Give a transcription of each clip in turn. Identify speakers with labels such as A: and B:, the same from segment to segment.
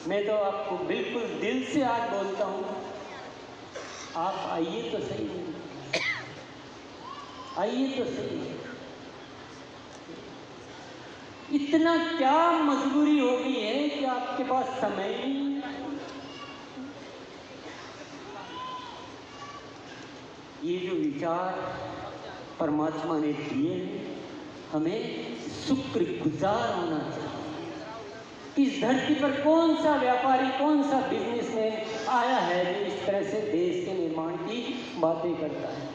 A: मैं तो आपको बिल्कुल दिल से आज बोलता हूँ, आप आइए तो सही, आइए तो सही। इतना क्या मजबूरी हो गई है कि आपके पास समय नहीं है? ये जो विचार परमात्मा ने दिए हैं, हमें शुक्रगुजार होना चाहिए। इस धरती पर कौन सा व्यापारी, कौन सा बिजनेसमैन आया है जो इस तरह से देश के निर्माण की बातें करता है?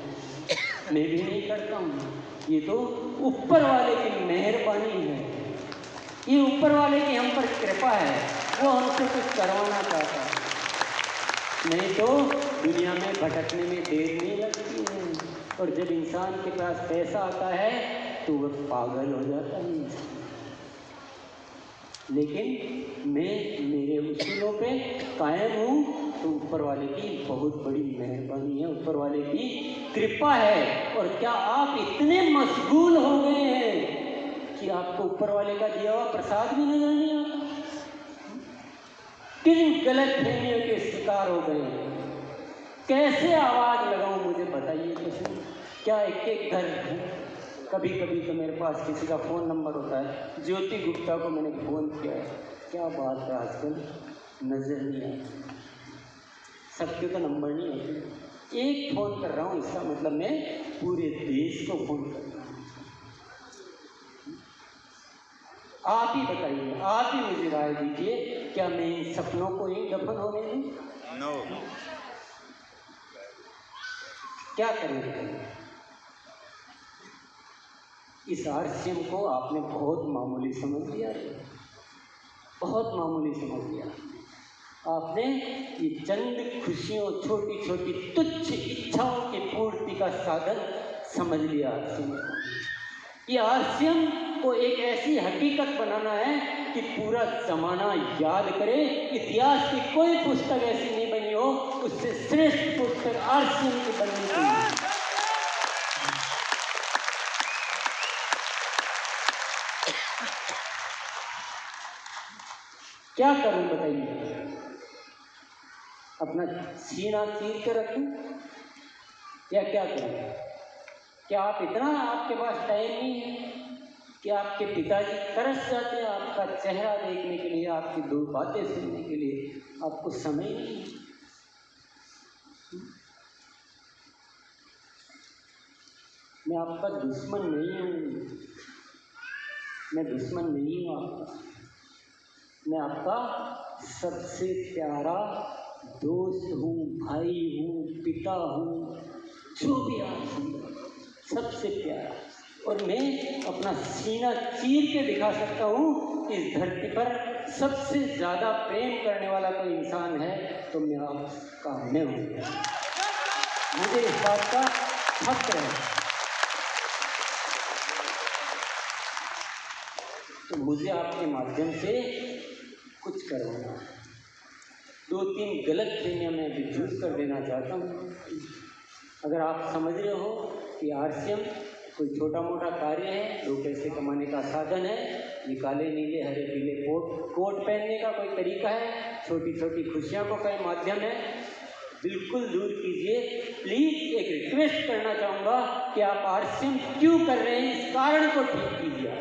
A: मैं भी नहीं करता हूँ। ये तो ऊपर वाले की मेहरबानी है, ये ऊपर वाले की हम पर कृपा है, वो हमसे कुछ करवाना चाहता है। नहीं तो दुनिया में भटकने में देर नहीं लगती है, और जब इंसान के पास पैसा आता है तो वह पागल हो जाता है। लेकिन मैं मेरे उसूलों पे कायम हूँ, तो ऊपर वाले की बहुत बड़ी मेहरबानी है, ऊपर वाले की कृपा है। और क्या आप इतने मशगूल हो गए हैं कि आपको ऊपर वाले का दिया हुआ प्रसाद भी नजर नहीं आता? किन गलत फहमियों के शिकार हो गए हैं? कैसे आवाज लगाऊं, मुझे बताइए तो सही। क्या एक एक घर है? कभी कभी तो मेरे पास किसी का फ़ोन नंबर होता है, ज्योति गुप्ता को मैंने फ़ोन किया है, क्या बात है आजकल नज़र नहीं आता, सबके तो नंबर नहीं होते। एक फ़ोन कर रहा हूँ, इसका मतलब मैं पूरे देश को फ़ोन कर रहा हूँ। आप ही बताइए, आप ही मुझे राय दीजिए, क्या मैं इन सपनों को ही दफन होने दूं?
B: नो।
A: क्या करेंगे? इस आरसीएम को आपने बहुत मामूली समझ लिया, बहुत मामूली समझ लिया। आपने ये चंद खुशियों, छोटी छोटी तुच्छ इच्छाओं की पूर्ति का साधन समझ लिया आरसीएम को। ये आरसीएम को एक ऐसी हकीकत बनाना है कि पूरा जमाना याद करे। इतिहास की कोई पुस्तक ऐसी नहीं बनी हो, उससे श्रेष्ठ पुस्तक आरसीएम की बननी चाहिए। क्या करूं बताइए? अपना सीना चीर के रखूं या क्या करूं? क्या आप इतना, आपके पास टाइम नहीं है कि आपके पिताजी तरस जाते हैं आपका चेहरा देखने के लिए, आपकी दो बातें सुनने के लिए? आपको समय नहीं है। मैं आपका दुश्मन नहीं हूँ, मैं दुश्मन नहीं हूँ आपका, मैं आपका सबसे प्यारा दोस्त हूँ, भाई हूँ, पिता हूँ, जो भी आप सबसे प्यारा। और मैं अपना सीना चीर के दिखा सकता हूँ, इस धरती पर सबसे ज़्यादा प्रेम करने वाला कोई इंसान है तो मैं आपका मैं हूँ। मुझे इस बात का फक्र है। तो मुझे आपके माध्यम से कुछ करवाना है। दो तीन गलत फहमियां मैं भी दूर कर देना चाहता हूँ। अगर आप समझ रहे हो कि आरसीएम कोई छोटा मोटा कार्य है, दो पैसे कमाने का साधन है, ये काले नीले हरे पीले कोट पहनने का कोई तरीका है, छोटी छोटी खुशियाँ को कोई माध्यम है, बिल्कुल दूर कीजिए। प्लीज़ एक रिक्वेस्ट करना चाहूँगा कि आप आरसीएम क्यों कर रहे हैं, इस कारण को ठीक कीजिए।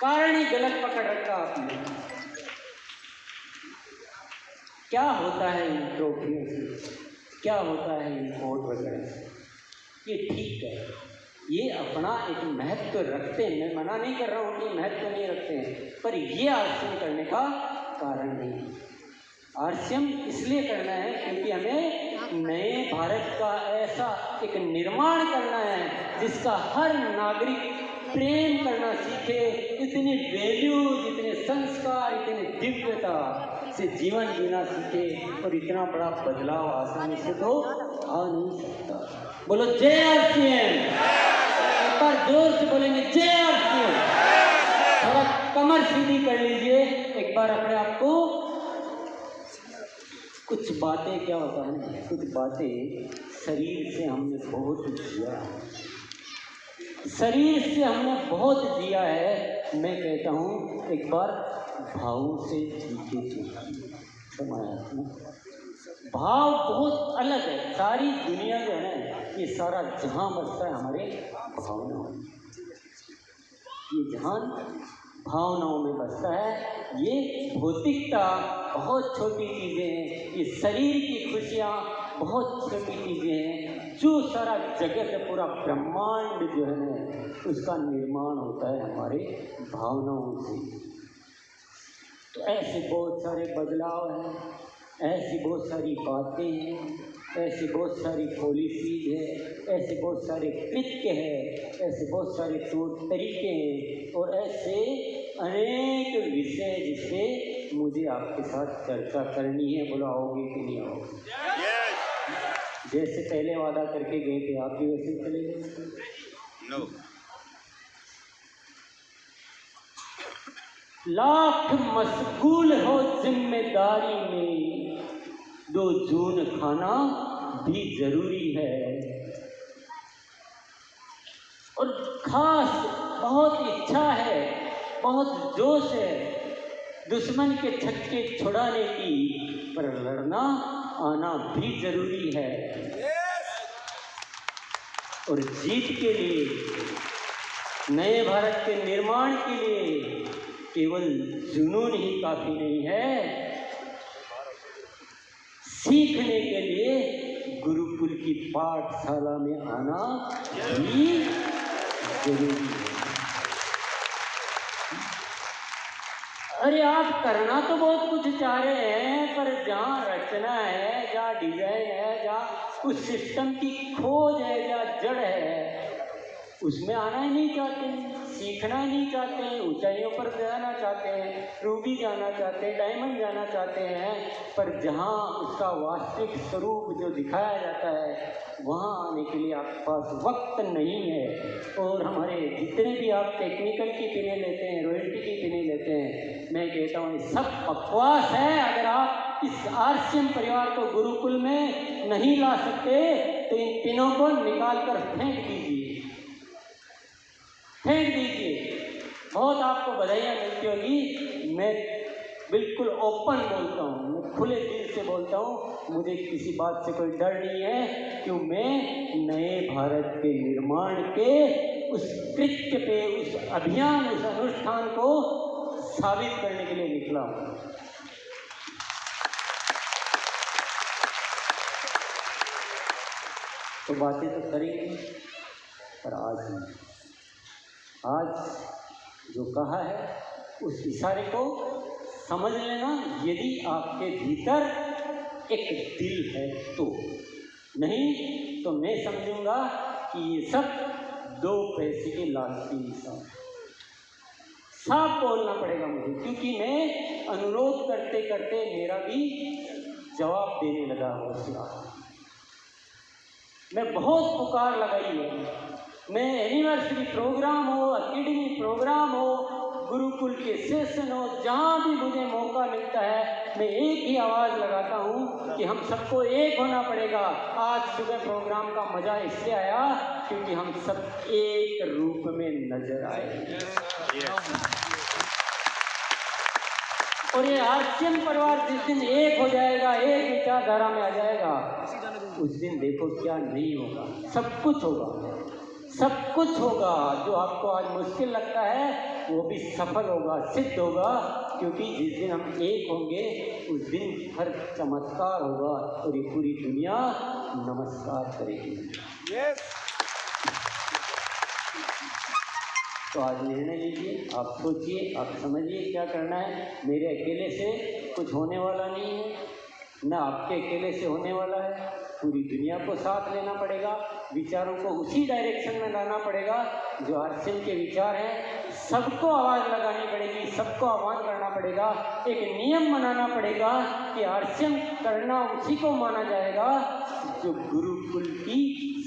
A: कारण ही गलत पकड़ रखा आपने। क्या होता है इन ट्रॉफियों से, क्या होता है इन कोट वगैरह से? ये ठीक है, ये अपना एक महत्व रखते हैं, मैं मना नहीं कर रहा हूँ कि महत्व नहीं रखते हैं, पर ये आरसीएम करने का कारण नहीं। आरसीएम इसलिए करना है क्योंकि हमें नए भारत का ऐसा एक निर्माण करना है जिसका हर नागरिक प्रेम करना सीखे, इतने वैल्यूज, इतने संस्कार, इतने दिव्यता से जीवन जीना सीखे। और इतना बड़ा बदलाव आसानी से तो आ नहीं सकता। बोलो जय आरसीएम, एक बार जोर से बोलेंगे जय आरसीएम। थोड़ा कमर सीधी कर लीजिए एक बार अपने आप को। कुछ बातें क्या होता है ना, कुछ बातें शरीर से हमने बहुत जिया है, शरीर से हमने बहुत जिया है। मैं कहता हूँ एक बार भावों से जीते थे। समाया भाव बहुत अलग है। सारी दुनिया जो है ना, ये सारा जहां बसता है हमारे भावनाओं में। ये जहान भावनाओं में बसता है। ये भौतिकता बहुत छोटी चीज़ें हैं, ये शरीर की खुशियाँ बहुत छोटी चीज़ें हैं। जो सारा जगत है, पूरा ब्रह्मांड जो है ना, उसका निर्माण होता है हमारे भावनाओं से। तो ऐसे बहुत सारे बदलाव हैं, ऐसी बहुत सारी बातें हैं, ऐसे बहुत सारी पॉलिसीज है, ऐसे बहुत सारे कृत्य हैं, ऐसे बहुत सारे तौर तरीके हैं और ऐसे अनेक विषय जिससे मुझे आपके साथ चर्चा करनी है। बुलाओगे कि नहीं आओगे? जैसे पहले वादा करके गए थे, आप भी वैसे चले गए?
B: नो।
A: लाख मशगूल हो जिम्मेदारी में, 2 जून खाना भी जरूरी है। और खास बहुत इच्छा है, बहुत जोश है दुश्मन के छक्के छुड़ाने की, पर लड़ना आना भी जरूरी है। और जीत के लिए, नए भारत के निर्माण के लिए केवल जुनून ही काफ़ी नहीं है, सीखने के लिए गुरुकुल की पाठशाला में आना भी जरूरी है। अरे आप करना तो बहुत कुछ चाह रहे हैं, पर जहाँ रचना है, जहाँ डिजाइन है, जहाँ उस सिस्टम की खोज है, जहाँ जड़ है, उसमें आना ही नहीं चाहते, सीखना ही नहीं चाहते, ऊंचाइयों पर जाना चाहते हैं, रूबी जाना चाहते हैं, डायमंड जाना चाहते हैं, पर जहाँ उसका वास्तविक स्वरूप जो दिखाया जाता है वहाँ आने के लिए आपके पास वक्त नहीं है। और हमारे जितने भी आप टेक्निकल की पिने लेते हैं, रॉयल्टी की पिने लेते हैं, मैं कहता हूँ ये सब बकवास है। अगर आप इस आरसीएम परिवार को गुरुकुल में नहीं ला सकते तो इन पिनों को निकाल कर फेंक दीजिए, फेंक दीजिए। बहुत आपको बधाइयाँ मिलती होगी। मैं बिल्कुल ओपन बोलता हूँ, मैं खुले दिल से बोलता हूँ, मुझे किसी बात से कोई डर नहीं है, क्यों मैं नए भारत के निर्माण के उस कृत्य पे, उस अभियान, उस अनुष्ठान को साबित करने के लिए निकला हूँ। तो बातें तो करेंगे, पर आज जो कहा है उस इशारे को समझ लेना। यदि आपके भीतर एक दिल है तो, नहीं तो मैं समझूंगा कि ये सब 2 पैसे के लालची इंसान। साफ बोलना पड़ेगा मुझे, क्योंकि मैं अनुरोध करते करते मेरा भी जवाब देने लगा होशियार। मैं बहुत पुकार लगाई है। मैं एनिवर्सरी प्रोग्राम हो, एकेडमी प्रोग्राम हो, गुरुकुल के सेशन हो, जहाँ भी मुझे मौका मिलता है मैं एक ही आवाज़ लगाता हूँ कि हम सबको एक होना पड़ेगा। आज सुबह प्रोग्राम का मज़ा इसलिए आया क्योंकि हम सब एक रूप में नजर आए। और ये आरसीएम परिवार जिस दिन एक हो जाएगा, एक विचारधारा में आ जाएगा, उस दिन देखो क्या नहीं होगा, सब कुछ होगा, सब कुछ होगा। जो आपको आज मुश्किल लगता है वो भी सफल होगा, सिद्ध होगा, क्योंकि जिस दिन हम एक होंगे उस दिन हर चमत्कार होगा और ये पूरी दुनिया नमस्कार करेगी। तो आज निर्णय लीजिए, आप सोचिए, आप समझिए क्या करना है। मेरे अकेले से कुछ होने वाला नहीं है, ना आपके अकेले से होने वाला है। पूरी दुनिया को साथ लेना पड़ेगा, विचारों को उसी डायरेक्शन में लाना पड़ेगा जो आरसीएम के विचार हैं। सबको आवाज़ लगानी पड़ेगी, सबको आह्वान करना पड़ेगा, एक नियम बनाना पड़ेगा कि आरसीएम करना उसी को माना जाएगा जो गुरुकुल की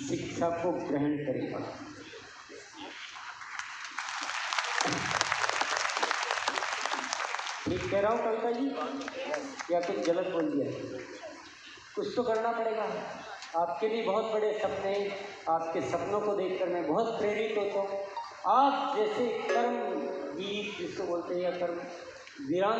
A: शिक्षा को ग्रहण करेगा। ठीक कह रहा हूँ कविता जी, या कुछ गलत बोल दिया? कुछ तो करना पड़ेगा। आपके भी बहुत बड़े सपने, आपके सपनों को देखकर मैं बहुत प्रेरित होता हूँ। आप जैसे कर्म वीर जिसको बोलते हैं, या कर्म वीरान